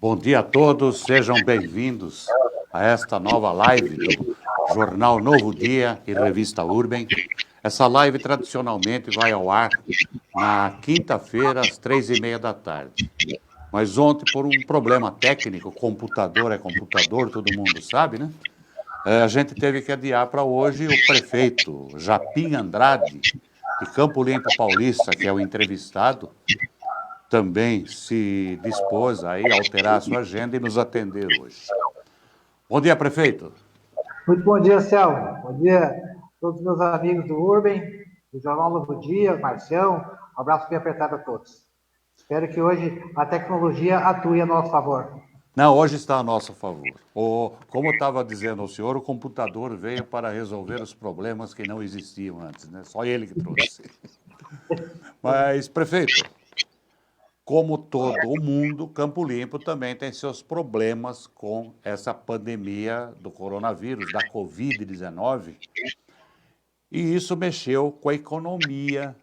Bom dia a todos, sejam bem-vindos a esta nova live do Jornal Novo Dia e Revista Urben. Essa live tradicionalmente vai ao ar na quinta-feira, às 3h30 da tarde. Mas ontem, por um problema técnico, computador é computador, todo mundo sabe, né? A gente teve que adiar para hoje. O prefeito Japim Andrade, de Campo Limpo Paulista, que é o entrevistado, também se dispôs aí a alterar a sua agenda e nos atender hoje. Bom dia, prefeito. Muito bom dia, Selma. Bom dia a todos os meus amigos do Urben, do Jornal Novo Dia, Marcião. Um abraço bem apertado a todos. Espero que hoje a tecnologia atue a nosso favor. Não, hoje está a nosso favor. Como eu estava dizendo ao senhor, o computador veio para resolver os problemas que não existiam antes, né? Só ele que trouxe. Mas, prefeito, como todo o mundo, Campo Limpo também tem seus problemas com essa pandemia do coronavírus, da Covid-19, e isso mexeu com a economia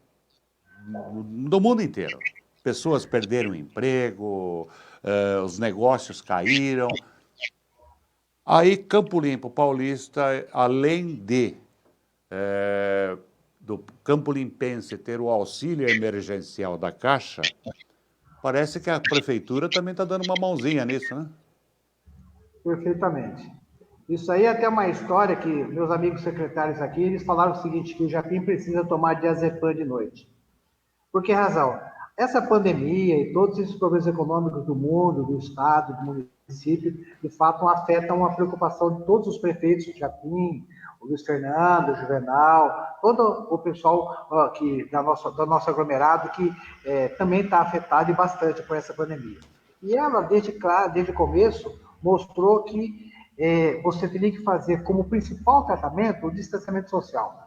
do mundo inteiro. Pessoas perderam o emprego, os negócios caíram. Aí, Campo Limpo Paulista, além do Campo Limpense ter o auxílio emergencial da Caixa, parece que a prefeitura também está dando uma mãozinha nisso, né? Perfeitamente. Isso aí é até uma história que meus amigos secretários aqui, eles falaram o seguinte, que o Japim precisa tomar diazepam de noite. Por que razão? Essa pandemia e todos esses problemas econômicos do mundo, do estado, do município, de fato afetam a preocupação de todos os prefeitos de Japim, o Luiz Fernando, o Juvenal, todo o pessoal do nosso aglomerado que também está afetado e bastante por essa pandemia. E ela, desde o começo, mostrou que você teria que fazer como principal tratamento o distanciamento social.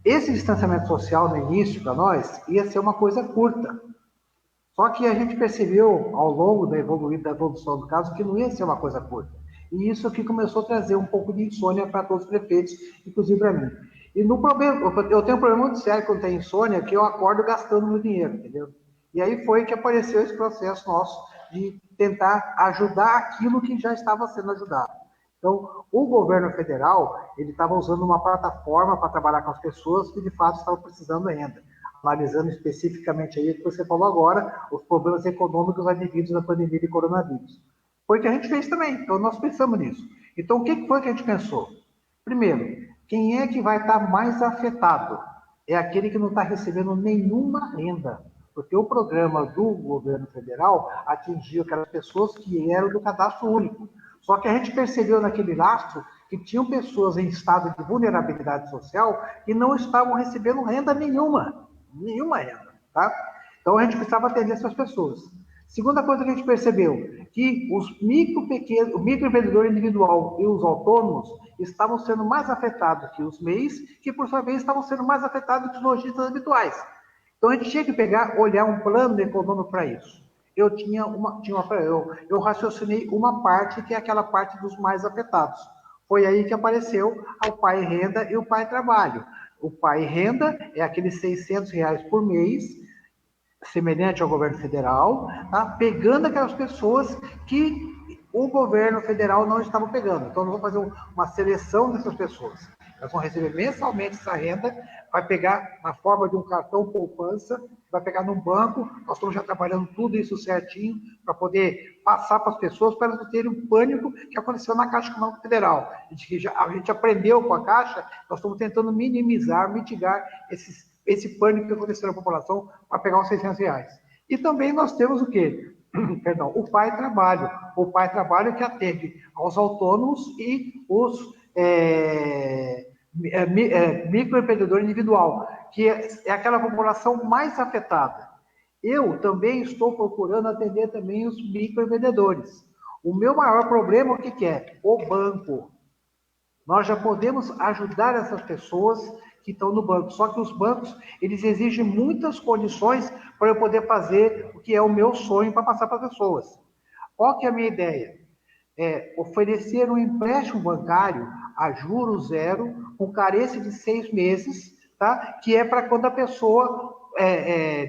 Esse distanciamento social, no início, para nós, ia ser uma coisa curta. Só que a gente percebeu, ao longo da evolução do caso, que não ia ser uma coisa curta. E isso que começou a trazer um pouco de insônia para todos os prefeitos, inclusive para mim. E no problema, eu tenho um problema muito sério quando tem insônia, que eu acordo gastando meu dinheiro, entendeu? E aí foi que apareceu esse processo nosso de tentar ajudar aquilo que já estava sendo ajudado. Então, o governo federal, ele estava usando uma plataforma para trabalhar com as pessoas que, de fato, estavam precisando ainda. Analisando especificamente aí o que você falou agora, os problemas econômicos advindos da pandemia de coronavírus. Foi o que a gente fez também, então nós pensamos nisso. Então, o que foi que a gente pensou? Primeiro, quem é que vai estar mais afetado? É aquele que não está recebendo nenhuma renda, porque o programa do governo federal atingiu aquelas pessoas que eram do cadastro único. Só que a gente percebeu naquele lastro que tinham pessoas em estado de vulnerabilidade social que não estavam recebendo renda nenhuma renda, tá? Então a gente precisava atender essas pessoas. Segunda coisa que a gente percebeu, que o microempreendedor individual e os autônomos estavam sendo mais afetados que os MEIs, que por sua vez estavam sendo mais afetados que os lojistas habituais. Então a gente tinha que olhar um plano econômico para isso. Eu raciocinei uma parte que é aquela parte dos mais afetados. Foi aí que apareceu o Pai Renda e o Pai Trabalho. O Pai Renda é aqueles R$ 600 por mês, semelhante ao governo federal, tá? Pegando aquelas pessoas que o governo federal não estava pegando. Então, nós vamos fazer uma seleção dessas pessoas. Elas vão receber mensalmente essa renda, vai pegar na forma de um cartão poupança, vai pegar num banco, nós estamos já trabalhando tudo isso certinho para poder passar para as pessoas, para elas não terem um pânico que aconteceu na Caixa Econômica Federal. A gente aprendeu com a Caixa, nós estamos tentando minimizar, mitigar esse pânico que aconteceu na população para pegar os R$ 600. E também nós temos o quê? Perdão, o Pai Trabalho. O Pai Trabalho que atende aos autônomos e os microempreendedor individual, que é aquela população mais afetada. Eu também estou procurando atender também os microempreendedores. O meu maior problema, o que é? O banco. Nós já podemos ajudar essas pessoas que estão no banco, só que os bancos, eles exigem muitas condições para eu poder fazer o que é o meu sonho para passar para as pessoas. Qual que é a minha ideia? Oferecer um empréstimo bancário a juros zero, com carência de 6 meses, tá? Que é para quando a pessoa,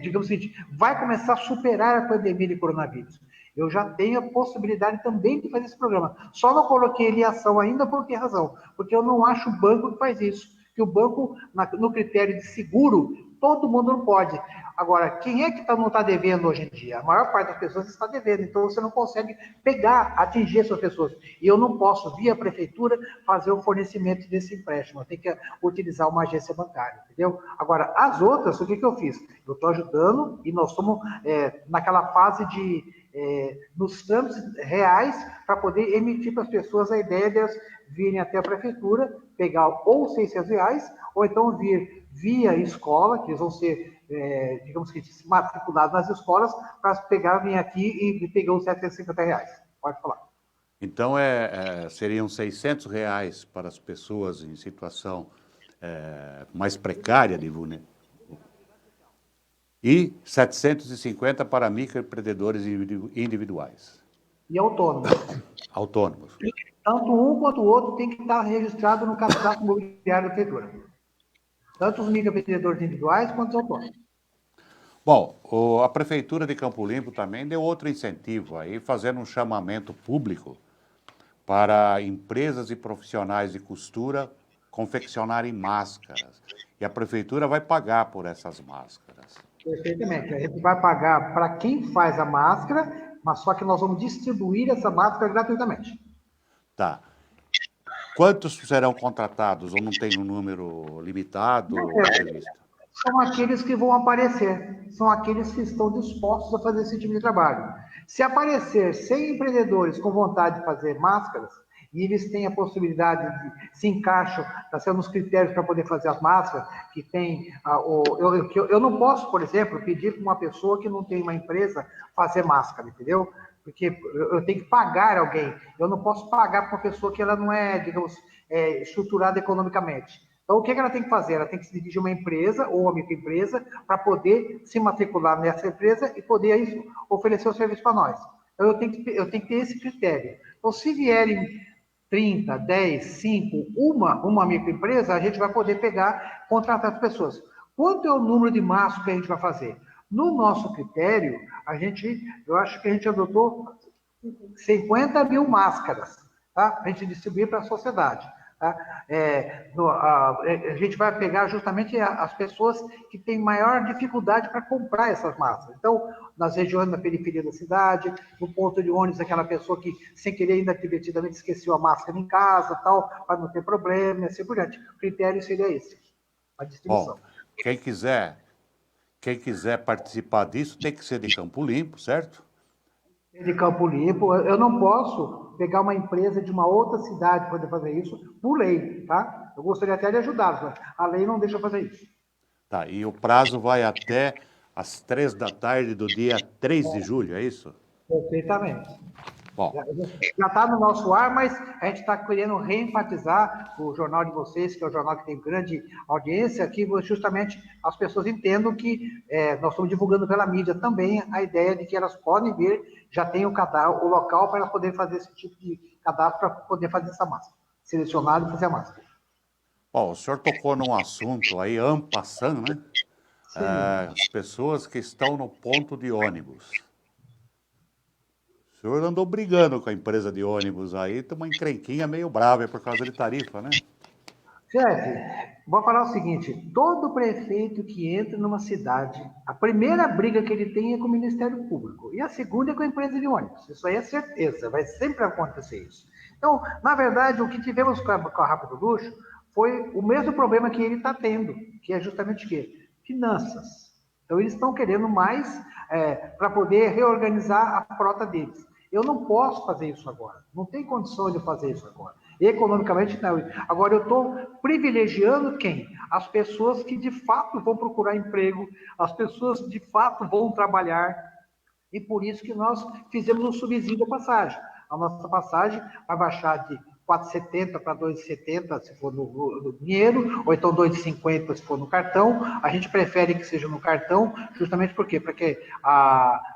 digamos assim, vai começar a superar a pandemia de coronavírus. Eu já tenho a possibilidade também de fazer esse programa. Só não coloquei ele em ação ainda, por que razão? Porque eu não acho o banco que faz isso. Que o banco, no critério de seguro, todo mundo não pode. Agora, quem é que não está devendo hoje em dia? A maior parte das pessoas está devendo, então você não consegue pegar, atingir essas pessoas. E eu não posso, via prefeitura, fazer o fornecimento desse empréstimo. Eu tenho que utilizar uma agência bancária, entendeu? Agora, as outras, o que eu fiz? Eu estou ajudando e nós estamos naquela fase de nos trâmites reais para poder emitir para as pessoas a ideia de elas virem até a prefeitura, pegar ou R$ 600, ou então vir via escola, que eles vão ser, digamos que, matriculados nas escolas, para vir aqui e pegar os R$ 750. Pode falar. Então, seriam R$ 600 para as pessoas em situação mais precária de vulnerabilidade e 750 para microempreendedores individuais. E autônomos. Autônomos. E tanto um quanto o outro tem que estar registrado no cadastro imobiliário da prefeitura. Tanto os microempreendedores individuais quanto os autônomos. Bom, a Prefeitura de Campo Limpo também deu outro incentivo aí, fazendo um chamamento público para empresas e profissionais de costura confeccionarem máscaras. E a Prefeitura vai pagar por essas máscaras. Perfeitamente. A gente vai pagar para quem faz a máscara, mas só que nós vamos distribuir essa máscara gratuitamente. Tá. Quantos serão contratados? Ou não tem um número limitado previsto? São aqueles que vão aparecer, são aqueles que estão dispostos a fazer esse tipo de trabalho. Se aparecer 100 empreendedores com vontade de fazer máscaras, e eles têm a possibilidade de se encaixam, está sendo os critérios para poder fazer as máscaras, que tem, eu não posso, por exemplo, pedir para uma pessoa que não tem uma empresa fazer máscara, entendeu? Porque eu tenho que pagar alguém, eu não posso pagar para uma pessoa que ela não é, digamos, estruturada economicamente. Então, o que ela tem que fazer? Ela tem que se dirigir a uma empresa ou uma microempresa para poder se matricular nessa empresa e poder isso, oferecer o serviço para nós. Então, eu tenho que ter esse critério. Então, se vierem 30, 10, 5, uma microempresa, a gente vai poder pegar, contratar as pessoas. Quanto é o número de máscaras que a gente vai fazer? No nosso critério, eu acho que a gente adotou 50 mil máscaras, tá? A gente distribuir para a sociedade. Tá? A gente vai pegar justamente as pessoas que têm maior dificuldade para comprar essas máscaras. Então, nas regiões da periferia da cidade, no ponto de ônibus, aquela pessoa que, sem querer, inadvertidamente esqueceu a máscara em casa, tal, para não ter problema, e assim por diante. O critério seria esse, a distribuição. Bom, quem quiser participar disso tem que ser de Campo Limpo, certo? De Campo Limpo, eu não posso pegar uma empresa de uma outra cidade para poder fazer isso por lei, tá? Eu gostaria até de ajudá-los, mas a lei não deixa fazer isso. Tá, e o prazo vai até às 3 da tarde do dia 3 de julho, é isso? Perfeitamente. Bom, Já está no nosso ar, mas a gente está querendo reenfatizar o jornal de vocês, que é um jornal que tem grande audiência, que justamente as pessoas entendam que nós estamos divulgando pela mídia também a ideia de que elas podem vir, já tem o local para elas poderem fazer esse tipo de cadastro para poder fazer essa máscara, selecionar e fazer a máscara. o senhor tocou num assunto aí, en passant, né? As pessoas que estão no ponto de ônibus. O senhor andou brigando com a empresa de ônibus aí, tem uma encrenquinha meio brava por causa de tarifa, né? Chefe, vou falar o seguinte, todo prefeito que entra numa cidade, a primeira briga que ele tem é com o Ministério Público, e a segunda é com a empresa de ônibus. Isso aí é certeza, vai sempre acontecer isso. Então, na verdade, o que tivemos com a Rápido Luxo foi o mesmo problema que ele está tendo, que é justamente o quê? Finanças. Então, eles estão querendo mais para poder reorganizar a frota deles. Eu não posso fazer isso agora, não tem condições de fazer isso agora. Economicamente, não. Agora, eu estou privilegiando quem? As pessoas que, de fato, vão procurar emprego, as pessoas, de fato, vão trabalhar, e por isso que nós fizemos um subsídio da passagem. A nossa passagem vai baixar de 4,70 para 2,70 se for no dinheiro, ou então 2,50 se for no cartão. A gente prefere que seja no cartão, justamente por quê? Porque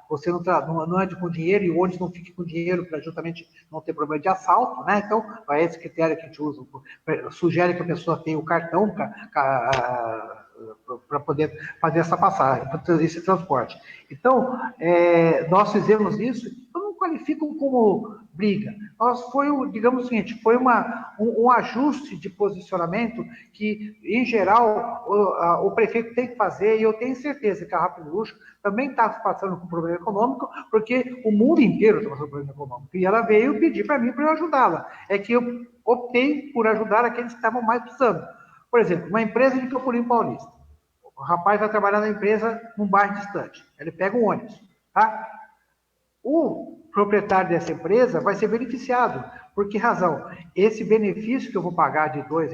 você não ande com dinheiro e o ônibus não fique com dinheiro para justamente não ter problema de assalto, né? Então, é esse critério que a gente usa. Sugere que a pessoa tenha o cartão para poder fazer essa passagem, esse transporte. Então, nós fizemos isso. Eu não qualificam como briga. Digamos o seguinte, foi um ajuste de posicionamento que, em geral, o prefeito tem que fazer, e eu tenho certeza que a Rápido Luxo também está passando por um problema econômico, porque o mundo inteiro está passando por um problema econômico. E ela veio pedir para mim para eu ajudá-la. É que eu optei por ajudar aqueles que estavam mais precisando. Por exemplo, uma empresa de Campo Limpo Paulista. O rapaz vai trabalhar na empresa num bairro distante. Ele pega um ônibus, tá? O proprietário dessa empresa vai ser beneficiado. Por que razão? Esse benefício que eu vou pagar de R$ 2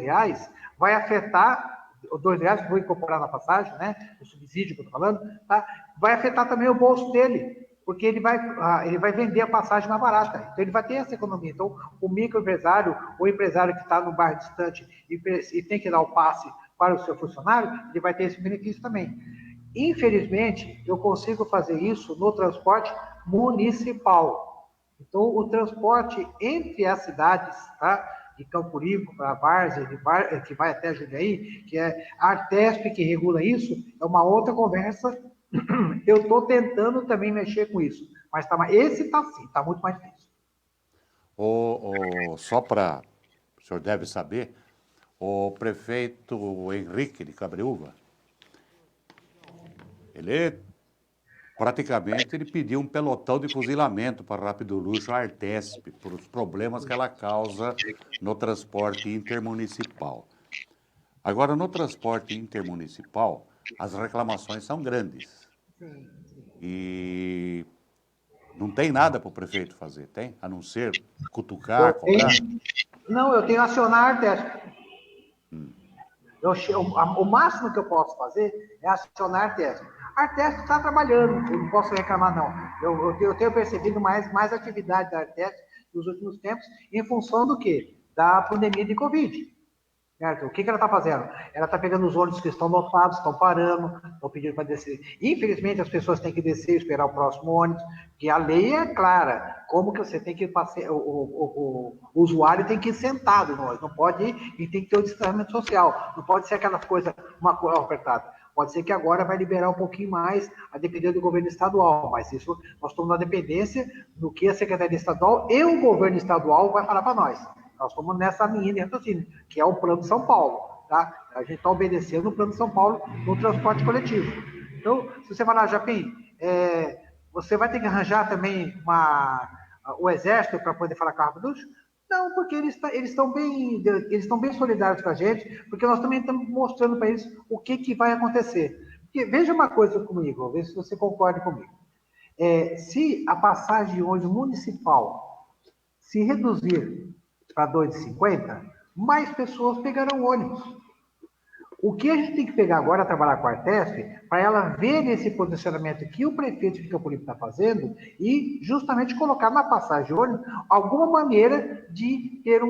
vai afetar, R$ 2 que eu vou incorporar na passagem, né? O subsídio que eu estou falando, tá? Vai afetar também o bolso dele, porque ele vai vender a passagem mais barata. Então, ele vai ter essa economia. Então, o microempresário, o empresário que está no bairro distante e tem que dar o passe para o seu funcionário, ele vai ter esse benefício também. Infelizmente, eu consigo fazer isso no transporte municipal. Então, o transporte entre as cidades, tá? De Campo Limpo para Várzea, que vai até Jundiaí, que é a Artesp que regula isso, é uma outra conversa. Eu estou tentando também mexer com isso, mas esse está sim, está muito mais difícil. Só para, o senhor deve saber, o prefeito Henrique de Cabreúva, ele pediu um pelotão de fuzilamento para a Rápido Luxo, a Artesp, por os problemas que ela causa no transporte intermunicipal. Agora, no transporte intermunicipal, as reclamações são grandes. E não tem nada para o prefeito fazer, tem? A não ser cutucar, cobrar? Não, eu tenho que acionar a Artesp. O máximo que eu posso fazer é acionar a Artesp. A Artesp está trabalhando, eu não posso reclamar, não. Eu tenho percebido mais atividade da Artesp nos últimos tempos, em função do quê? Da pandemia de Covid. Certo? O que ela está fazendo? Ela está pegando os ônibus que estão lotados, estão parando, estão pedindo para descer. Infelizmente, as pessoas têm que descer e esperar o próximo ônibus, porque a lei é clara. Como que você tem que passar, o usuário tem que ir sentado no ônibus, não pode ir e tem que ter o distanciamento social. Não pode ser aquela coisa, uma coisa apertada. Pode ser que agora vai liberar um pouquinho mais, a depender do governo estadual, mas isso nós estamos na dependência do que a Secretaria Estadual e o governo estadual vai falar para nós. Nós estamos nessa linha de raciocínio, que é o Plano de São Paulo, tá? A gente está obedecendo o Plano de São Paulo no transporte coletivo. Então, se você falar, Japim, você vai ter que arranjar também o Exército para poder falar com a Rápido Luxo? Não, porque eles estão bem solidários com a gente, porque nós também estamos mostrando para eles o que vai acontecer. Porque, veja uma coisa comigo, veja se você concorda comigo. Se a passagem de ônibus municipal se reduzir para R$ 2,50, mais pessoas pegarão ônibus. O que a gente tem que pegar agora, trabalhar com a Artesp, para ela ver esse posicionamento que o prefeito de Campo Limpo está fazendo e justamente colocar na passagem de ônibus alguma maneira de ter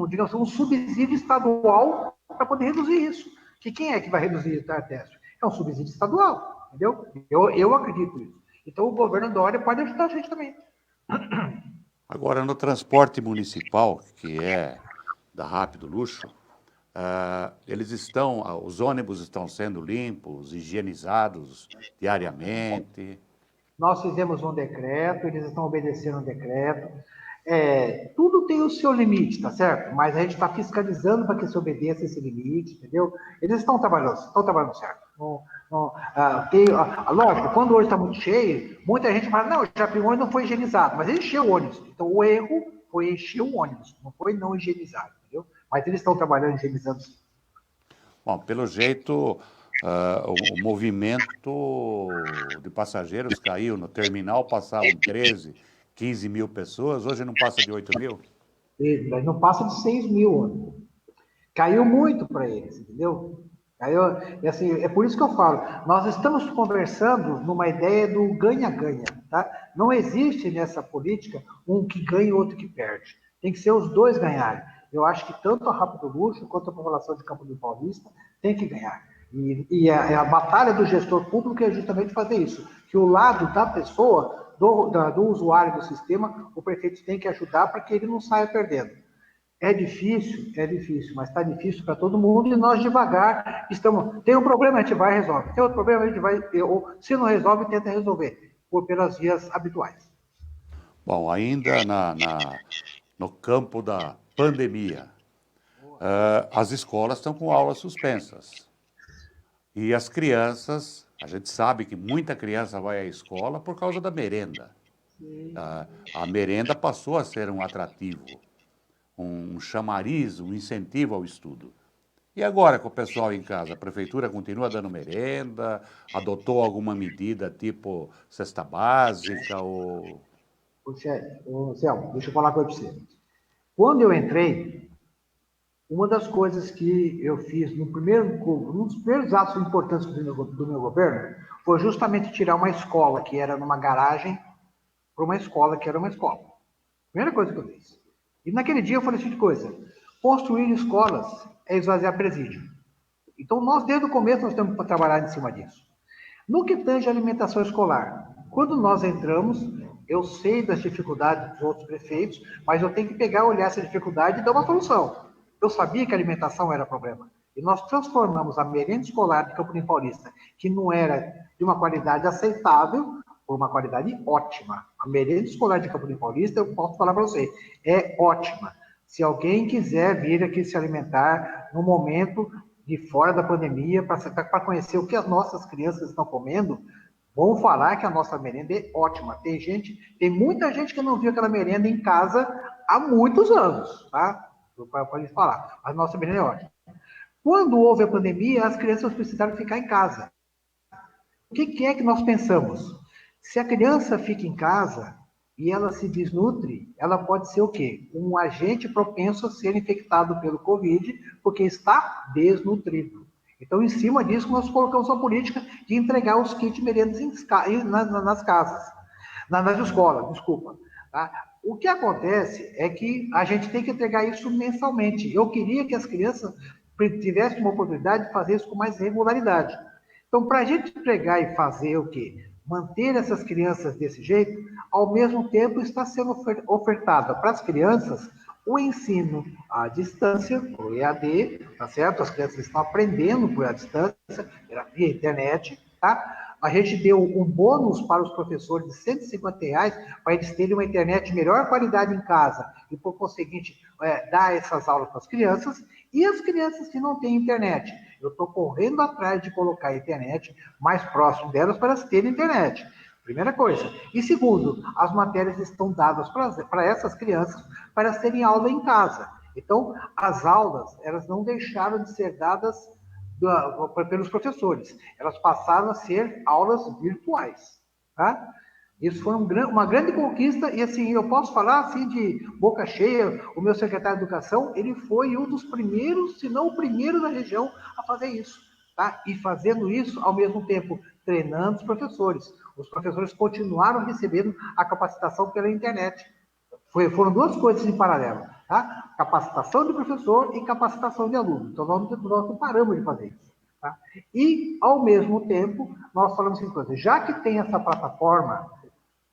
digamos, um subsídio estadual para poder reduzir isso. Que quem é que vai reduzir a Artesp? É um subsídio estadual, entendeu? Eu acredito nisso. Então o governo Dória pode ajudar a gente também. Agora, no transporte municipal, que é da Rápido Luxo, os ônibus estão sendo limpos, higienizados diariamente. Nós fizemos um decreto, eles estão obedecendo o decreto. Tudo tem o seu limite, tá certo? Mas a gente está fiscalizando para que se obedeça esse limite, entendeu? Eles estão trabalhando certo. Lógico, quando o ônibus está muito cheio, muita gente fala, não, já o ônibus não foi higienizado, mas ele encheu o ônibus. Então, o erro foi encher o ônibus, não foi não higienizado, entendeu? Mas eles estão trabalhando higienizando sim. Bom, pelo jeito, o movimento de passageiros caiu. No terminal passavam 13, 15 mil pessoas, hoje não passa de 8 mil? Não passa de 6 mil. Caiu muito para eles, entendeu? Assim, é por isso que eu falo, nós estamos conversando numa ideia do ganha-ganha, tá? Não existe nessa política um que ganha e outro que perde. Tem que ser os dois ganharem. Eu acho que tanto a Rápido Luxo quanto a população de Campo Limpo Paulista tem que ganhar. E a batalha do gestor público é justamente fazer isso, que o lado da pessoa, do usuário do sistema, o prefeito tem que ajudar para que ele não saia perdendo. É difícil, mas está difícil para todo mundo e nós devagar estamos. Tem um problema, a gente vai e resolve. Tem outro problema, a gente vai, ou se não resolve, tenta resolver, pelas vias habituais. Bom, ainda no campo da pandemia, as escolas estão com aulas suspensas. E as crianças, a gente sabe que muita criança vai à escola por causa da merenda. A merenda passou a ser um atrativo, um chamariz, um incentivo ao estudo. E agora com o pessoal em casa, a prefeitura continua dando merenda, adotou alguma medida tipo cesta básica ou... Selma, deixa eu falar com você. Quando eu entrei, uma das coisas que eu fiz um dos primeiros atos importantes do meu governo foi justamente tirar uma escola que era numa garagem para uma escola que era uma escola. Primeira coisa que eu fiz. E naquele dia eu falei assim de coisa: construir escolas é esvaziar presídio. Então nós desde o começo nós temos que trabalhar em cima disso. No que tange a alimentação escolar, quando nós entramos, eu sei das dificuldades dos outros prefeitos, mas eu tenho que pegar, olhar essa dificuldade e dar uma solução. Eu sabia que a alimentação era problema. E nós transformamos a merenda escolar de Campo Limpo Paulista, que não era de uma qualidade aceitável, por uma qualidade ótima. A merenda escolar de Campo Limpo Paulista, eu posso falar para você, é ótima. Se alguém quiser vir aqui se alimentar no momento de fora da pandemia, para conhecer o que as nossas crianças estão comendo, vão falar que a nossa merenda é ótima. Tem muita gente que não viu aquela merenda em casa há muitos anos, tá? Para eles falar. A nossa merenda é ótima. Quando houve a pandemia, as crianças precisaram ficar em casa. O que é que nós pensamos? Se a criança fica em casa e ela se desnutre, ela pode ser o quê? Um agente propenso a ser infectado pelo Covid, porque está desnutrido. Então, em cima disso, nós colocamos uma política de entregar os kits merendas nas casas, nas escolas, desculpa. Tá? O que acontece é que a gente tem que entregar isso mensalmente. Eu queria que as crianças tivessem uma oportunidade de fazer isso com mais regularidade. Então, para a gente entregar e fazer o quê? Manter essas crianças desse jeito, ao mesmo tempo está sendo ofertada para as crianças o ensino à distância, o EAD, tá certo? As crianças estão aprendendo por à distância, via internet, tá? A gente deu um bônus para os professores de R$ 150 para eles terem uma internet de melhor qualidade em casa e, por conseguinte, dar essas aulas para as crianças. E as crianças que não têm internet, eu estou correndo atrás de colocar a internet mais próximo delas para elas terem internet. Primeira coisa. E segundo, as matérias estão dadas para essas crianças para elas terem aula em casa. Então, as aulas, elas não deixaram de ser dadas pelos professores. Elas passaram a ser aulas virtuais. Tá? Isso foi uma grande conquista e, assim, eu posso falar, assim, de boca cheia, o meu secretário de Educação, ele foi um dos primeiros, se não o primeiro da região a fazer isso. Tá? E fazendo isso, ao mesmo tempo, treinando os professores. Os professores continuaram recebendo a capacitação pela internet. Foram duas coisas em paralelo, tá? Capacitação de professor e capacitação de aluno. Então, nós não paramos de fazer isso. Tá? E, ao mesmo tempo, nós falamos assim, já que tem essa plataforma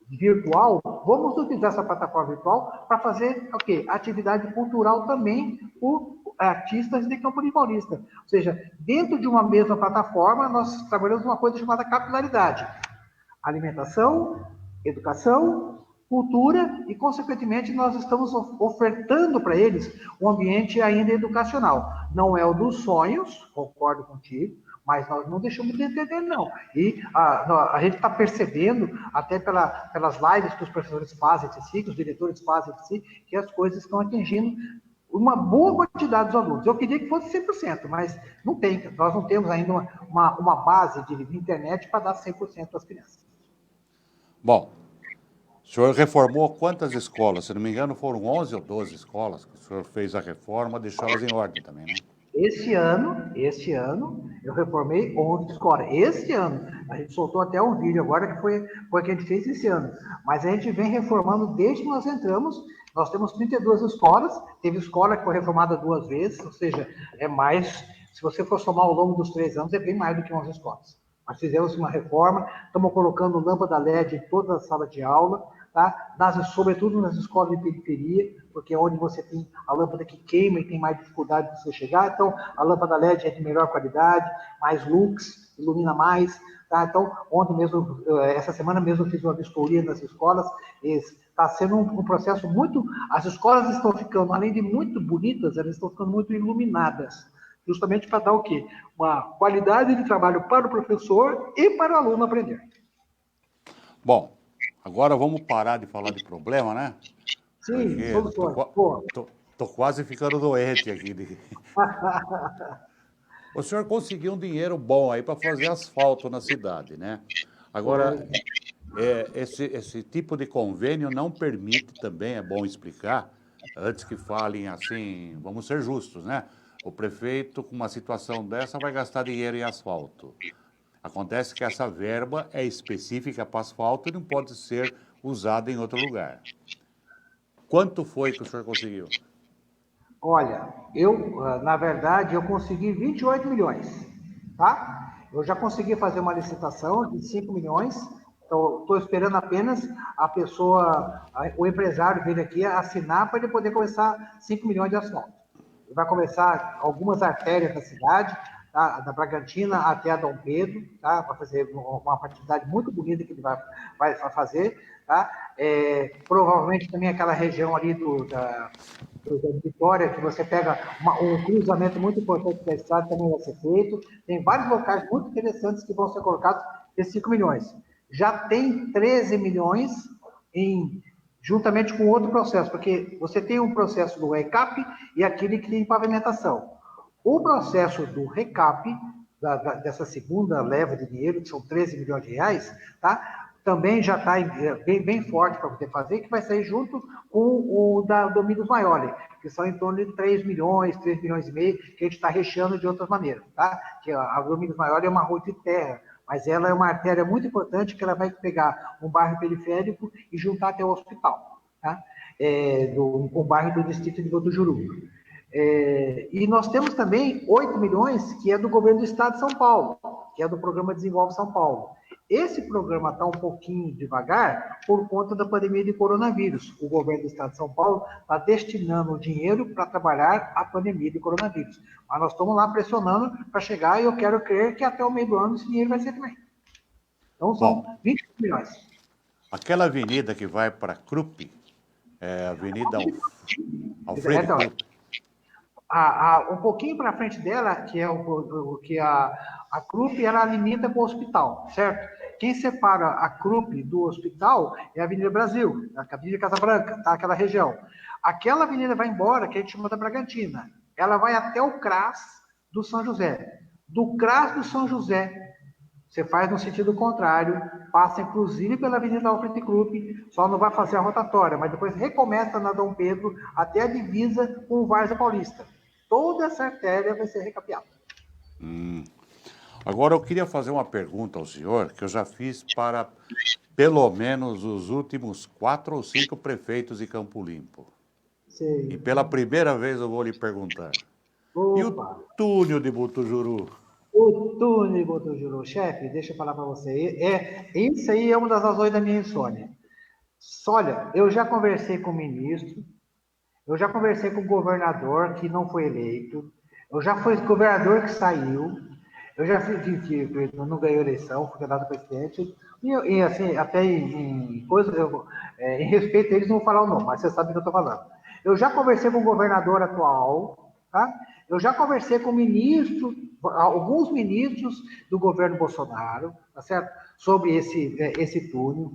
virtual, vamos utilizar essa plataforma virtual para fazer o quê? Atividade cultural também por artistas de Campo Limpo Paulista. Ou seja, dentro de uma mesma plataforma, nós trabalhamos uma coisa chamada capilaridade. Alimentação, educação, cultura e, consequentemente, nós estamos ofertando para eles um ambiente ainda educacional. Não é o dos sonhos, concordo contigo, mas nós não deixamos de entender, não. E a gente está percebendo, até pelas lives que os professores fazem de si, que os diretores fazem de si, que as coisas estão atingindo uma boa quantidade dos alunos. Eu queria que fosse 100%, mas não tem. Nós não temos ainda uma base de internet para dar 100% às crianças. Bom, o senhor reformou quantas escolas? Se não me engano, foram 11 ou 12 escolas que o senhor fez a reforma, deixou elas em ordem também, né? Este ano, eu reformei 11 escolas. Este ano, a gente soltou até um vídeo agora que foi o que a gente fez esse ano. Mas a gente vem reformando desde que nós entramos. Nós temos 32 escolas. Teve escola que foi reformada 2 vezes, ou seja, é mais. Se você for somar ao longo dos 3 anos, é bem mais do que 11 escolas. Nós fizemos uma reforma, estamos colocando lâmpada LED em toda a sala de aula, tá? Sobretudo nas escolas de periferia, porque é onde você tem a lâmpada que queima e tem mais dificuldade de você chegar. Então, a lâmpada LED é de melhor qualidade, mais lux, ilumina mais. Tá? Então, ontem mesmo, essa semana mesmo, eu fiz uma vistoria nas escolas. Está sendo um processo muito... As escolas estão ficando, além de muito bonitas, elas estão ficando muito iluminadas, justamente para dar o quê? Uma qualidade de trabalho para o professor e para o aluno aprender. Bom, agora vamos parar de falar de problema, né? Sim, Porque soluções. Pô. tô quase ficando doente aqui. O senhor conseguiu um dinheiro bom aí para fazer asfalto na cidade, né? Agora, Foi. esse tipo de convênio não permite também, é bom explicar, antes que falem assim, vamos ser justos, né? O prefeito, com uma situação dessa, vai gastar dinheiro em asfalto. Acontece que essa verba é específica para asfalto e não pode ser usada em outro lugar. Quanto foi que o senhor conseguiu? Olha, na verdade, eu consegui 28 milhões, tá? Eu já consegui fazer uma licitação de 5 milhões, então estou esperando apenas o empresário vir aqui assinar para ele poder começar 5 milhões de asfalto. Ele vai começar algumas artérias da cidade, tá? Da Bragantina até a Dom Pedro, tá? Para fazer uma atividade muito bonita que ele vai fazer, tá? Provavelmente também aquela região ali da Vitória, que você pega um cruzamento muito importante da estrada, também vai ser feito. Tem vários locais muito interessantes que vão ser colocados esses 5 milhões. Já tem 13 milhões juntamente com outro processo, porque você tem um processo do RECAP e aquele que tem pavimentação. O processo do RECAP, dessa segunda leva de dinheiro, que são 13 milhões de reais, tá? Também já está bem forte para poder fazer, que vai sair junto com o da Domingos Maiores, que são em torno de 3 milhões e meio, que a gente está recheando de outras maneiras, tá? Que a Domingos Maiores é uma rua de terra, mas ela é uma artéria muito importante, que ela vai pegar um bairro periférico e juntar até o hospital, tá? Um bairro do distrito de Botujuru. E nós temos também 8 milhões, que é do governo do estado de São Paulo, que é do programa Desenvolve São Paulo. Esse programa está um pouquinho devagar por conta da pandemia de coronavírus. O governo do estado de São Paulo está destinando o dinheiro para trabalhar a pandemia de coronavírus. Mas nós estamos lá pressionando para chegar e eu quero crer que até o meio do ano esse dinheiro vai ser também. Então são Bom, 20 milhões. aquela avenida que vai para Krupp, Avenida Alfredo Então, Krupp. Um pouquinho para frente dela, que é que a Krupp, ela limita com o hospital, certo? Quem separa a Krupp do hospital é a Avenida Brasil, a Avenida Casa Branca, tá? Aquela região. Aquela avenida vai embora, que a gente chama da Bragantina. Ela vai até o CRAS do São José. Do CRAS do São José, você faz no sentido contrário, passa inclusive pela Avenida Alfredo Krupp, só não vai fazer a rotatória, mas depois recomeça na Dom Pedro até a divisa com o Várzea Paulista. Toda essa artéria vai ser recapeada. Agora eu queria fazer uma pergunta ao senhor, que eu já fiz para pelo menos os últimos 4 ou 5 prefeitos de Campo Limpo. Sei. E pela primeira vez eu vou lhe perguntar. E o Opa! túnel de Butujuru? O túnel Botujuru, chefe, deixa eu falar para você. Isso aí é uma das razões da minha insônia. Olha, eu já conversei com o ministro, eu já conversei com o governador que não foi eleito, eu já fui governador que saiu, eu já fiz que não ganhou eleição, foi candidato a presidente, e assim, até em coisas, em respeito a eles, não vou falar o nome, mas você sabe do que eu estou falando. Eu já conversei com o governador atual, tá? Eu já conversei com alguns ministros do governo Bolsonaro, tá certo? Sobre esse túnel.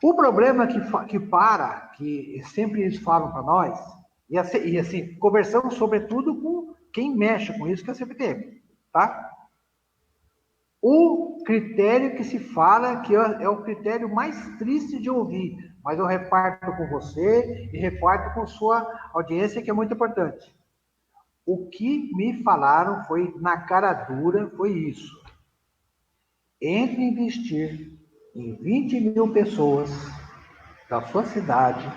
O problema que sempre eles falam para nós, e assim, conversamos sobretudo com quem mexe com isso, que é a CPTM, tá? O critério que se fala, que é o critério mais triste de ouvir, mas eu reparto com você e reparto com sua audiência, que é muito importante. O que me falaram foi, na cara dura, foi isso. Entre investir em 20 mil pessoas da sua cidade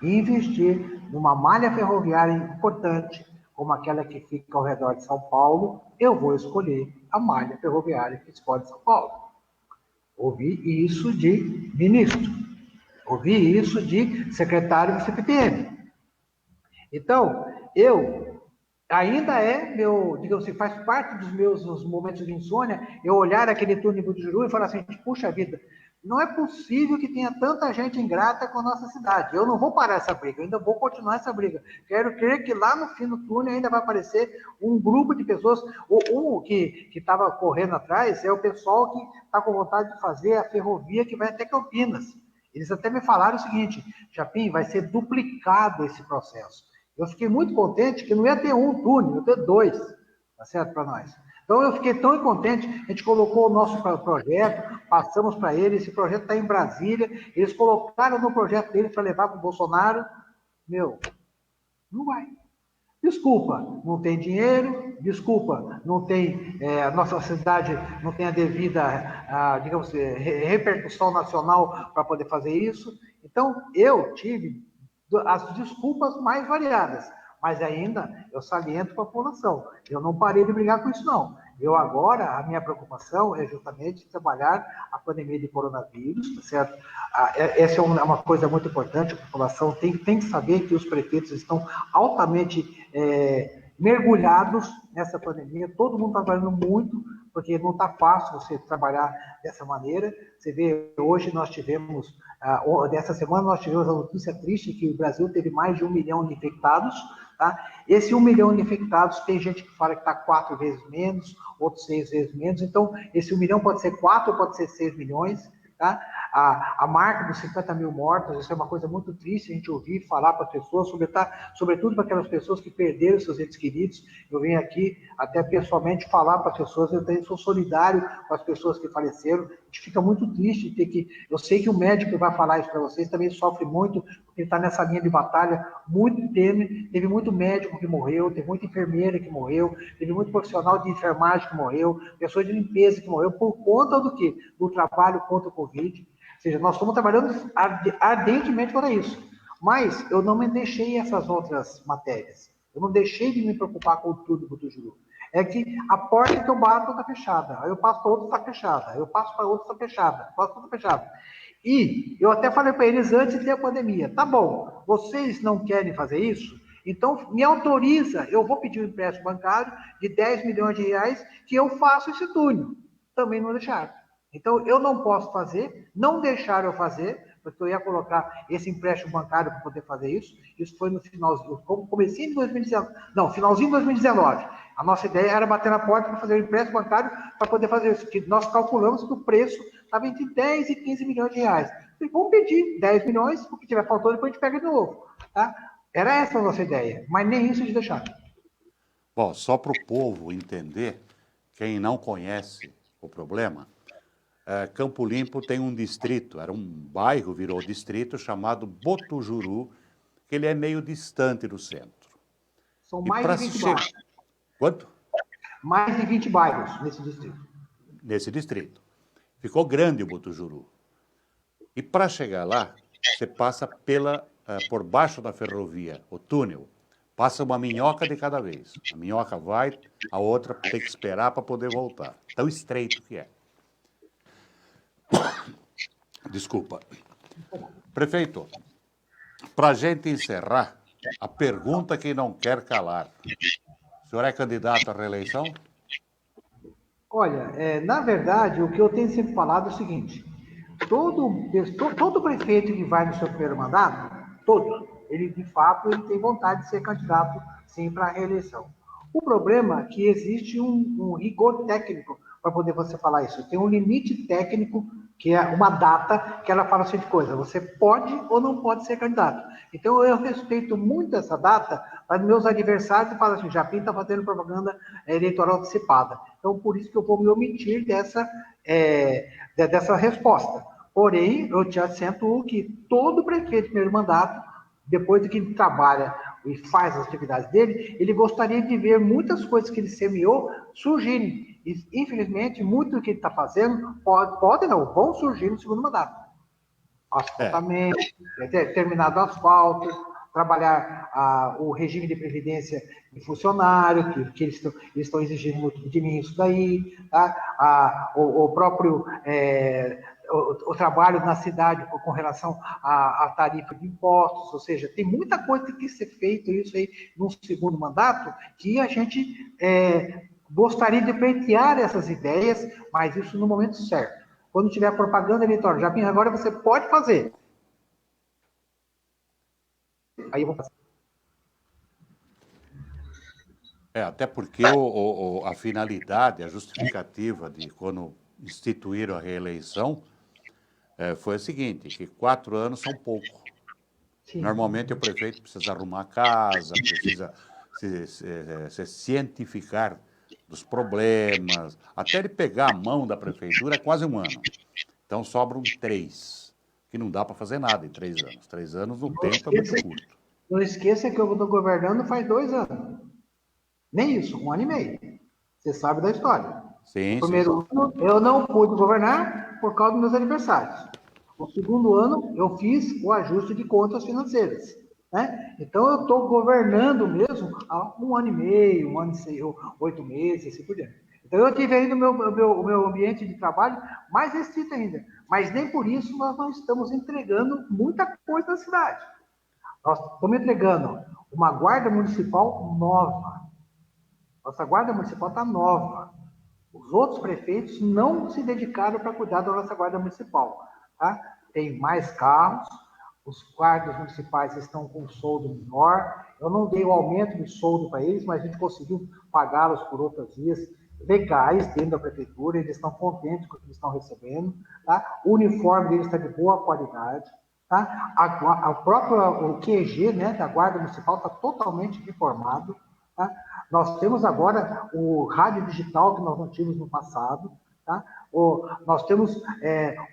e investir numa malha ferroviária importante, como aquela que fica ao redor de São Paulo, eu vou escolher a malha ferroviária que escolhe São Paulo. Ouvi isso de ministro. Ouvi isso de secretário do CPTM. Então, eu ainda é meu, digamos assim, faz parte dos meus os momentos de insônia, eu olhar aquele túnel do Juru e falar assim, puxa vida, não é possível que tenha tanta gente ingrata com a nossa cidade. Eu não vou parar essa briga, eu ainda vou continuar essa briga. Quero crer que lá no fim do túnel ainda vai aparecer um grupo de pessoas. O que estava correndo atrás é o pessoal que está com vontade de fazer a ferrovia que vai até Campinas. Eles até me falaram o seguinte, Japim, vai ser duplicado esse processo. Eu fiquei muito contente que não ia ter um túnel, ia ter dois, tá certo para nós. Então eu fiquei tão contente, a gente colocou o nosso projeto, passamos para eles, esse projeto está em Brasília, eles colocaram no projeto deles para levar para o Bolsonaro, meu, não vai. Desculpa, não tem dinheiro, desculpa, não tem, a nossa cidade não tem a devida, digamos, repercussão nacional para poder fazer isso. Então, eu tive as desculpas mais variadas, mas ainda eu saliento para a população. Eu não parei de brigar com isso, não. Eu agora, a minha preocupação é justamente trabalhar a pandemia de coronavírus, tá certo? Essa é uma coisa muito importante, a população tem que saber que os prefeitos estão altamente mergulhados nessa pandemia, todo mundo está trabalhando muito, porque não está fácil você trabalhar dessa maneira. Você vê, hoje nós tivemos, dessa semana nós tivemos a notícia triste que o Brasil teve mais de 1 milhão de infectados, tá? Esse 1 milhão de infectados, tem gente que fala que está 4 vezes menos, outros 6 vezes menos, então esse 1 milhão pode ser 4 ou pode ser 6 milhões, tá? A marca dos 50 mil mortos, isso é uma coisa muito triste a gente ouvir falar para as pessoas, sobretudo para aquelas pessoas que perderam seus entes queridos. Eu venho aqui até pessoalmente falar para as pessoas, eu também sou solidário com as pessoas que faleceram. A gente fica muito triste de ter que. Eu sei que o médico que vai falar isso para vocês também sofre muito, porque ele está nessa linha de batalha muito tênue. Teve muito médico que morreu, teve muita enfermeira que morreu, teve muito profissional de enfermagem que morreu, pessoa de limpeza que morreu, por conta do quê? Do trabalho contra o Covid. Ou seja, nós estamos trabalhando ardentemente para isso. Mas eu não me deixei essas outras matérias. Eu não deixei de me preocupar com tudo do Juru. É que a porta que eu bato está fechada. Aí eu passo para outra, está fechada. Aí eu passo para outra, está fechada. Passo para outra, está fechada. E eu até falei para eles antes de ter a pandemia, tá bom, vocês não querem fazer isso? Então me autoriza, eu vou pedir um empréstimo bancário de 10 milhões de reais que eu faço esse túnel. Também não deixaram. Então, eu não posso fazer, não deixaram eu fazer, porque eu ia colocar esse empréstimo bancário para poder fazer isso. Isso foi no finalzinho, comecinho de 2019, não, finalzinho de 2019. A nossa ideia era bater na porta para fazer o empréstimo bancário para poder fazer isso, porque nós calculamos que o preço estava entre 10 e 15 milhões de reais. Falei, vamos pedir 10 milhões, o que tiver faltando, depois a gente pega de novo. Tá? Era essa a nossa ideia, mas nem isso eles deixaram. Bom, só para o povo entender, quem não conhece o problema, Campo Limpo tem um distrito, era um bairro, virou distrito, chamado Botujuru, que ele é meio distante do centro. São E mais para de 20 chegar... bairros. Quanto? Mais de 20 bairros nesse distrito. Nesse distrito. Ficou grande o Botujuru. E para chegar lá, você passa por baixo da ferrovia, o túnel. Passa uma minhoca de cada vez. A minhoca vai, a outra tem que esperar para poder voltar. Tão estreito que é. Desculpa. Prefeito, para a gente encerrar, a pergunta que não quer calar. O senhor é candidato à reeleição? Olha, na verdade, o que eu tenho sempre falado é o seguinte: todo prefeito que vai no seu primeiro mandato, ele de fato ele tem vontade de ser candidato sim para a reeleição. O problema é que existe um rigor técnico para poder você falar isso. Tem um limite técnico, que é uma data que ela fala assim de coisa. Você pode ou não pode ser candidato. Então eu respeito muito essa data, mas meus adversários falam assim, Japim está fazendo propaganda eleitoral antecipada. Então por isso que eu vou me omitir dessa resposta. Porém, eu te assento que todo prefeito de primeiro mandato, depois de que ele trabalha e faz as atividades dele, ele gostaria de ver muitas coisas que ele semeou surgirem. E, infelizmente, muito do que ele está fazendo vão surgir no segundo mandato. Asfaltamento, terminado o asfalto, trabalhar o regime de previdência de funcionário, que eles estão exigindo muito de mim isso daí, tá? O próprio o trabalho na cidade com relação à tarifa de impostos, ou seja, tem muita coisa que tem que ser feita isso aí num segundo mandato, que a gente gostaria de pleitear essas ideias, mas isso no momento certo. Quando tiver propaganda eleitoral, já agora você pode fazer. Aí eu vou fazer. Até porque a finalidade, a justificativa de quando instituíram a reeleição foi a seguinte, que 4 anos são pouco. Sim. Normalmente o prefeito precisa arrumar a casa, precisa se cientificar dos problemas, até ele pegar a mão da prefeitura é quase 1 ano. Então sobram 3, que não dá para fazer nada em 3 anos. 3 anos no tempo é muito curto. Não esqueça que eu estou governando faz 2 anos. Nem isso, 1 ano e meio. Você sabe da história. Sim, o primeiro ano eu não pude governar por causa dos meus aniversários. O segundo ano eu fiz o ajuste de contas financeiras. Né? Então eu estou governando mesmo há 1 ano e meio, 1 ano e 8 meses, assim por diante. Então eu tive ainda o meu ambiente de trabalho mais restrito ainda. Mas nem por isso nós não estamos entregando muita coisa na cidade. Nós estamos entregando uma guarda municipal nova. Nossa guarda municipal está nova. Os outros prefeitos não se dedicaram para cuidar da nossa guarda municipal. Tá? Tem mais carros, os guardas municipais estão com soldo menor. Eu não dei o aumento de soldo para eles, mas a gente conseguiu pagá-los por outras vias legais dentro da prefeitura. Eles estão contentes com o que eles estão recebendo. Tá? O uniforme deles está de boa qualidade. Tá? O QG, né, da guarda municipal está totalmente reformado. Tá? Nós temos agora o rádio digital que nós não tínhamos no passado. Tá? Nós temos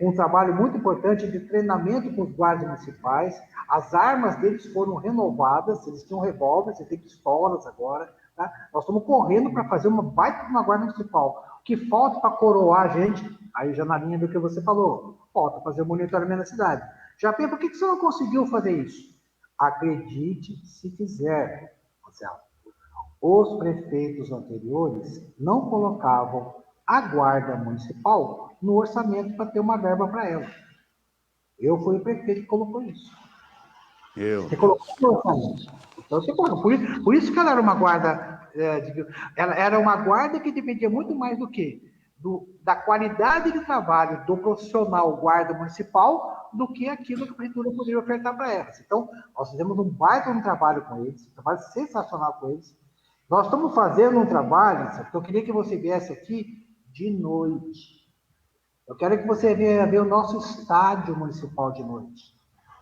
um trabalho muito importante de treinamento com os guardas municipais. As armas deles foram renovadas, eles tinham revólveres, eles têm pistolas agora. Tá? Nós estamos correndo para fazer uma baita de uma guarda municipal. O que falta para coroar a gente, aí já na linha do que você falou, falta fazer o monitoramento da cidade. Japim, por que você não conseguiu fazer isso? Acredite se quiser, Marcelo. Os prefeitos anteriores não colocavam a guarda municipal no orçamento para ter uma verba para ela. Eu fui o prefeito que colocou isso. Você colocou no orçamento. Então você colocou. Por isso que ela era uma guarda. Ela era uma guarda que dependia muito mais do quê? Da qualidade de trabalho do profissional guarda municipal do que aquilo que a prefeitura poderia ofertar para elas. Então, nós fizemos um baita trabalho com eles, um trabalho sensacional com eles. Nós estamos fazendo um trabalho, porque eu queria que você viesse aqui de noite. Eu quero que você venha ver o nosso estádio municipal de noite.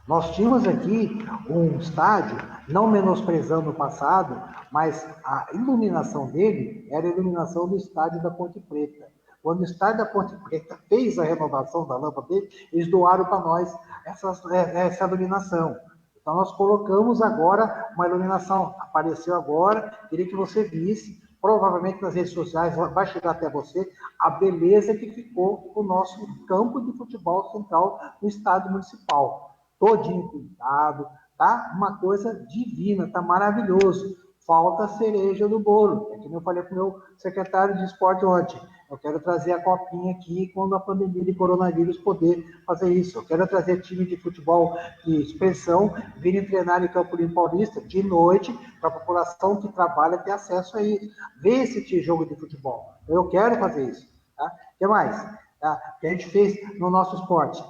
Nós tínhamos aqui um estádio, não menosprezando o passado, mas a iluminação dele era a iluminação do estádio da Ponte Preta. Quando o estádio da Ponte Preta fez a renovação da lâmpada dele, eles doaram para nós essa iluminação. Então, nós colocamos agora uma iluminação, apareceu agora, queria que você visse, provavelmente nas redes sociais vai chegar até você, a beleza que ficou o nosso campo de futebol central no estádio municipal. Todinho pintado, tá? Uma coisa divina, tá maravilhoso. Falta a cereja do bolo, é que eu falei para o meu secretário de esporte ontem. Eu quero trazer a copinha aqui quando a pandemia de coronavírus poder fazer isso. Eu quero trazer time de futebol de expressão, virem treinar em Campo Limpo Paulista de noite, para a população que trabalha ter acesso a isso. Ver esse jogo de futebol. Eu quero fazer isso. Tá? O que mais? Tá? Que a gente fez no nosso esporte.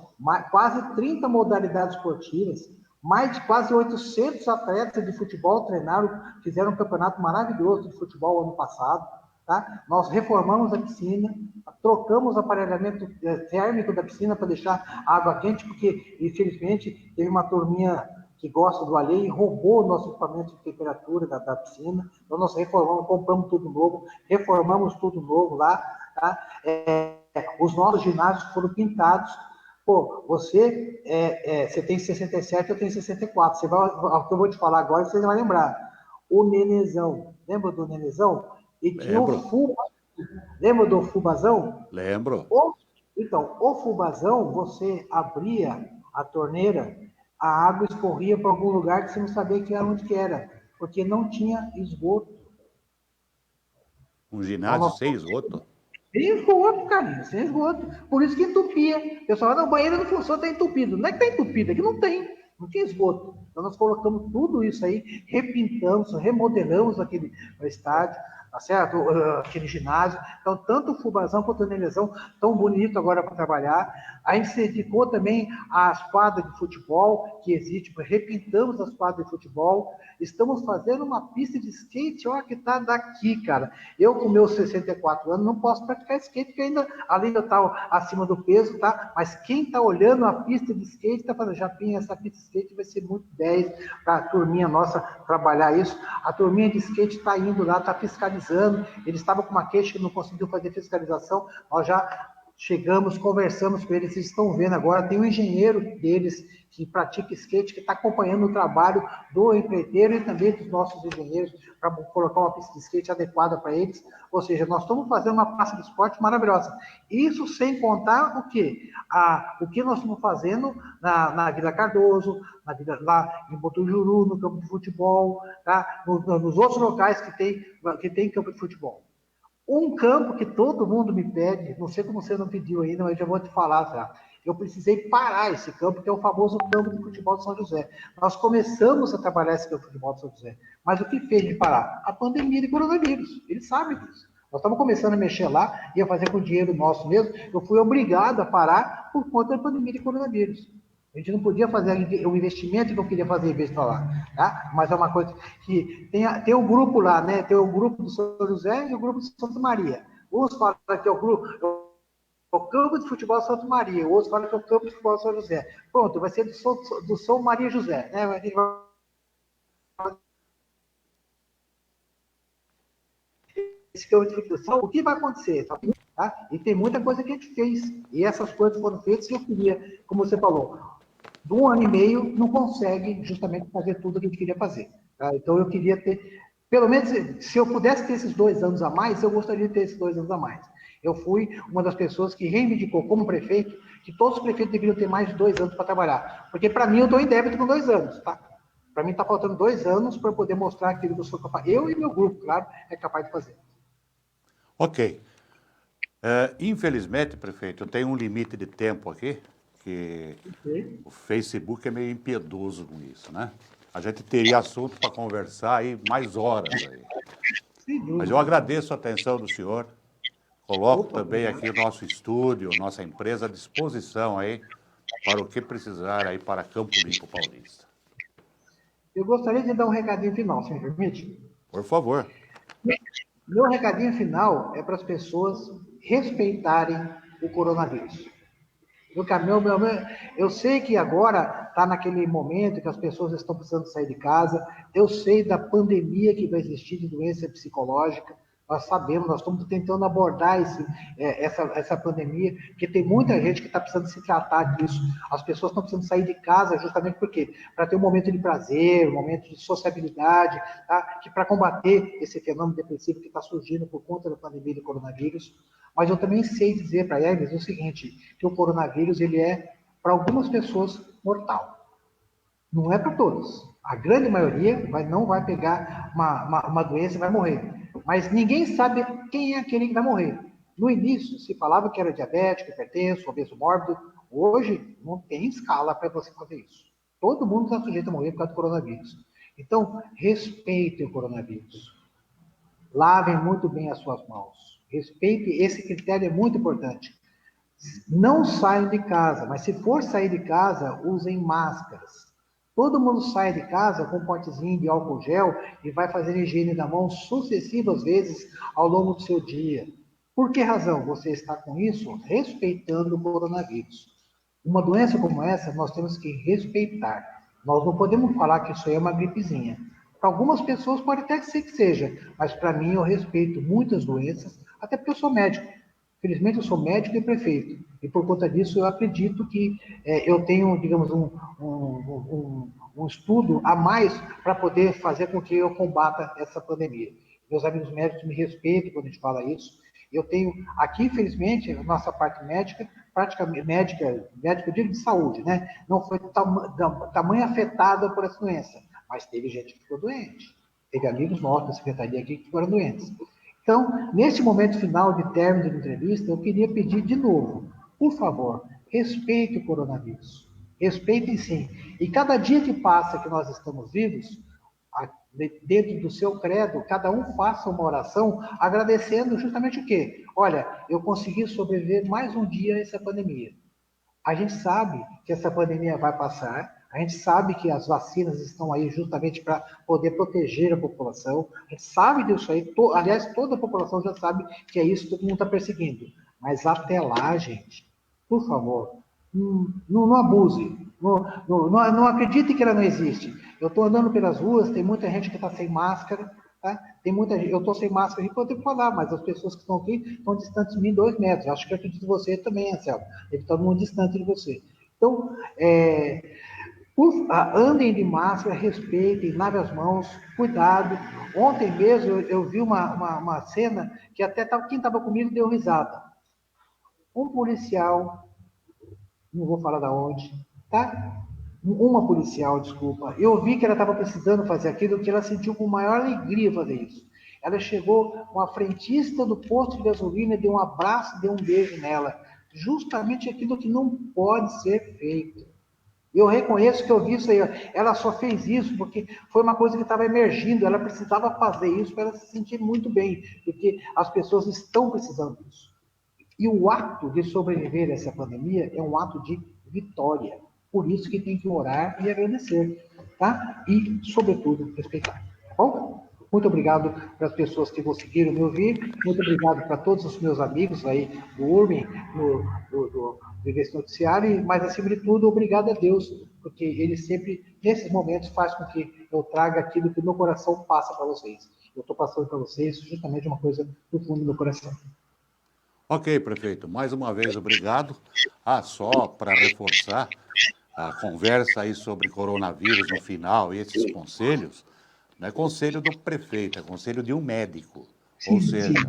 Quase 30 modalidades esportivas, mais de quase 800 atletas de futebol treinaram, fizeram um campeonato maravilhoso de futebol ano passado. Tá? Nós reformamos a piscina, trocamos o aparelhamento térmico da piscina para deixar a água quente, porque, infelizmente, teve uma turminha que gosta do alheio e roubou o nosso equipamento de temperatura da piscina. Então, nós reformamos, compramos tudo novo, reformamos tudo novo lá. Tá? Os nossos ginásios foram pintados. Pô, você tem 67, eu tenho 64. O que eu vou te falar agora, você vai lembrar. O Nenezão, lembra do Nenezão? E tinha o Fuba. Lembra do Fubazão? Lembro. Então, o Fubazão, você abria a torneira, a água escorria para algum lugar que você não sabia que era onde que era, porque não tinha esgoto. Um ginásio sem esgoto? Sem esgoto, Carlinhos, sem esgoto. Por isso que entupia. O pessoal fala, não, o banheiro não funciona, está entupido. Não é que está entupido, é que não tem. Não tinha esgoto. Então nós colocamos tudo isso aí, repintamos, remodelamos aquele estádio, tá certo? Aquele ginásio. Então, tanto o Fubazão quanto o Nenezão tão bonito agora para trabalhar. A gente se dedicou também às quadras de futebol que existe, repintamos as quadras de futebol. Estamos fazendo uma pista de skate, ó, que tá daqui, cara. Eu, com meus 64 anos, não posso praticar skate, porque ainda, além de eu estar acima do peso, tá? Mas quem está olhando a pista de skate está falando, Japinha, essa pista de skate vai ser muito 10 para a turminha nossa trabalhar isso. A turminha de skate está indo lá, está fiscalizando. Eles estavam com uma queixa que não conseguiu fazer fiscalização. Nós já chegamos, conversamos com eles, vocês estão vendo agora, tem um engenheiro deles que pratica skate, que está acompanhando o trabalho do empreiteiro e também dos nossos engenheiros para colocar uma pista de skate adequada para eles. Ou seja, nós estamos fazendo uma praça de esporte maravilhosa. Isso sem contar o quê? O que nós estamos fazendo na Vila Cardoso, lá em Botujuru, no campo de futebol, tá? Nos outros locais que tem campo de futebol. Um campo que todo mundo me pede, não sei como você não pediu ainda, mas eu já vou te falar, tá? Eu precisei parar esse campo, que é o famoso campo de futebol de São José. Nós começamos a trabalhar esse campo de futebol de São José, mas o que fez de parar? A pandemia de coronavírus. Eles sabem disso. Nós estamos começando a mexer lá, ia fazer com dinheiro nosso mesmo. Eu fui obrigado a parar por conta da pandemia de coronavírus. A gente não podia fazer o investimento que eu queria fazer em vez de falar, tá? Mas é uma coisa que tem um grupo lá, né? Tem o grupo do São José e o grupo do Santa Maria. Uns falam que é o campo de futebol Santa Maria, outros falam que é o campo de futebol São José. Pronto, vai ser do São Maria José, né? Esse campo de futebol, o que vai acontecer? Tá? E tem muita coisa que a gente fez. E essas coisas foram feitas e eu queria, como você falou, de 1 ano e meio não consegue justamente fazer tudo o que a gente queria fazer. Tá? Então eu queria ter, pelo menos, se eu pudesse ter esses 2 anos a mais, eu gostaria de ter esses 2 anos a mais. Eu fui uma das pessoas que reivindicou como prefeito que todos os prefeitos deveriam ter mais de 2 anos para trabalhar. Porque para mim eu estou em débito com 2 anos, tá? Para mim está faltando 2 anos para poder mostrar aquilo que eu sou capaz. Eu e meu grupo, claro, é capaz de fazer. Ok. Infelizmente, prefeito, eu tenho um limite de tempo aqui, que o Facebook é meio impiedoso com isso, né? A gente teria assunto para conversar aí mais horas aí. Mas eu agradeço a atenção do senhor. Coloco também aqui o nosso estúdio, nossa empresa à disposição aí para o que precisar aí para Campo Limpo Paulista. Eu gostaria de dar um recadinho final, se me permite? Por favor. Meu recadinho final é para as pessoas respeitarem o coronavírus. Eu sei que agora está naquele momento que as pessoas estão precisando sair de casa. Eu sei da pandemia que vai existir de doença psicológica. Nós sabemos, nós estamos tentando abordar essa pandemia, porque tem muita gente que está precisando se tratar disso. As pessoas estão precisando sair de casa justamente porque para ter um momento de prazer, um momento de sociabilidade, tá? Que para combater esse fenômeno depressivo que está surgindo por conta da pandemia do coronavírus. Mas eu também sei dizer para eles o seguinte, que o coronavírus ele é, para algumas pessoas, mortal. Não é para todos. A grande maioria não vai pegar uma doença e vai morrer. Mas ninguém sabe quem é aquele que vai morrer. No início, se falava que era diabético, hipertenso, obeso mórbido. Hoje, não tem escala para você fazer isso. Todo mundo está sujeito a morrer por causa do coronavírus. Então, respeitem o coronavírus. Lavem muito bem as suas mãos. Respeite, esse critério é muito importante. Não saiam de casa, mas se for sair de casa, usem máscaras. Todo mundo sai de casa com um potezinho de álcool gel e vai fazer higiene da mão sucessivas vezes ao longo do seu dia. Por que razão você está com isso? Respeitando o coronavírus. Uma doença como essa, nós temos que respeitar. Nós não podemos falar que isso aí é uma gripezinha. Para algumas pessoas pode até ser que seja, mas para mim eu respeito muitas doenças, até porque eu sou médico. Felizmente eu sou médico e prefeito, e por conta disso eu acredito que eu tenho, digamos, um estudo a mais para poder fazer com que eu combata essa pandemia. Meus amigos médicos me respeitam quando a gente fala isso. Eu tenho aqui, infelizmente, a nossa parte médica, praticamente médica, eu digo de saúde, né? Não foi tamanho afetada por essa doença, mas teve gente que ficou doente. Teve amigos nossos da secretaria aqui que ficaram doentes. Então, neste momento final de término de entrevista, eu queria pedir de novo, por favor, respeite o coronavírus. Respeitem sim. E cada dia que passa que nós estamos vivos, dentro do seu credo, cada um faça uma oração agradecendo justamente o quê? Olha, eu consegui sobreviver mais um dia a essa pandemia. A gente sabe que essa pandemia vai passar, a gente sabe que as vacinas estão aí justamente para poder proteger a população, a gente sabe disso aí, aliás, toda a população já sabe que é isso que todo mundo está perseguindo. Mas até lá, gente, por favor, não abuse, não acredite que ela não existe. Eu estou andando pelas ruas, tem muita gente que está sem máscara, tá? Tem muita gente, eu estou sem máscara aqui, eu tenho que falar, mas as pessoas que estão aqui estão distantes de mim 2 metros. Acho que eu acredito em você também, Anselmo. Ele está muito distante de você. Então, andem de máscara, respeitem, lavem as mãos, cuidado. Ontem mesmo eu vi uma cena que até quem estava comigo deu risada. Um policial, não vou falar da onde, tá? Uma policial, desculpa. Eu vi que ela estava precisando fazer aquilo, que ela sentiu com maior alegria fazer isso. Ela chegou com a frentista do posto de gasolina, deu um abraço, deu um beijo nela. Justamente aquilo que não pode ser feito. Eu reconheço que eu vi isso aí. Ela só fez isso porque foi uma coisa que estava emergindo. Ela precisava fazer isso para ela se sentir muito bem, porque as pessoas estão precisando disso. E o ato de sobreviver a essa pandemia é um ato de vitória. Por isso que tem que orar e agradecer, tá? E, sobretudo, respeitar. Tá bom? Muito obrigado para as pessoas que conseguiram me ouvir. Muito obrigado para todos os meus amigos aí do URBEN, do Vivência Noticiário. Mas, acima de tudo, obrigado a Deus, porque Ele sempre, nesses momentos, faz com que eu traga aquilo que o meu coração passa para vocês. Eu estou passando para vocês justamente uma coisa do fundo do meu coração. Ok, prefeito, mais uma vez obrigado. Só para reforçar a conversa aí sobre coronavírus no final e esses conselhos, não é conselho do prefeito, é conselho de um médico. Ou seja,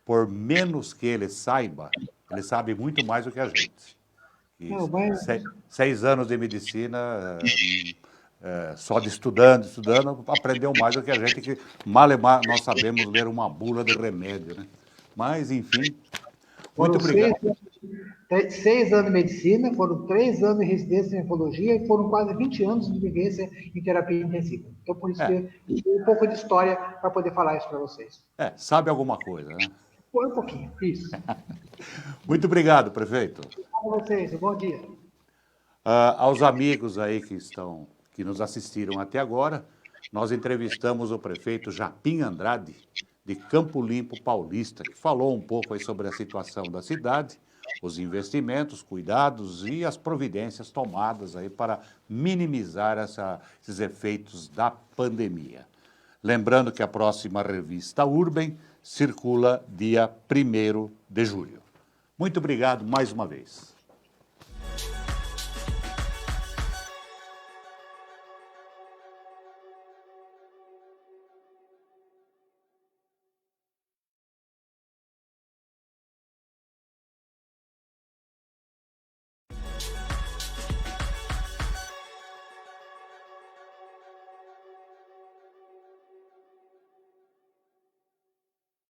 por menos que ele sabe muito mais do que a gente. E Não, mas... 6 anos de medicina, só de estudando, aprendeu mais do que a gente, que mal nós sabemos ler uma bula de remédio, né? Mas, enfim, muito obrigado. 6 anos de medicina, foram 3 anos de residência em nefrologia e foram quase 20 anos de vivência em terapia intensiva. Então, por isso que eu tenho um pouco de história para poder falar isso para vocês. Sabe alguma coisa, né? Foi um pouquinho, isso. Muito obrigado, prefeito. Obrigado a vocês, um bom dia. Aos amigos aí que nos assistiram até agora, nós entrevistamos o prefeito Japim Andrade, de Campo Limpo Paulista, que falou um pouco aí sobre a situação da cidade, os investimentos, cuidados e as providências tomadas aí para minimizar esses efeitos da pandemia. Lembrando que a próxima revista Urben circula dia 1º de julho. Muito obrigado mais uma vez.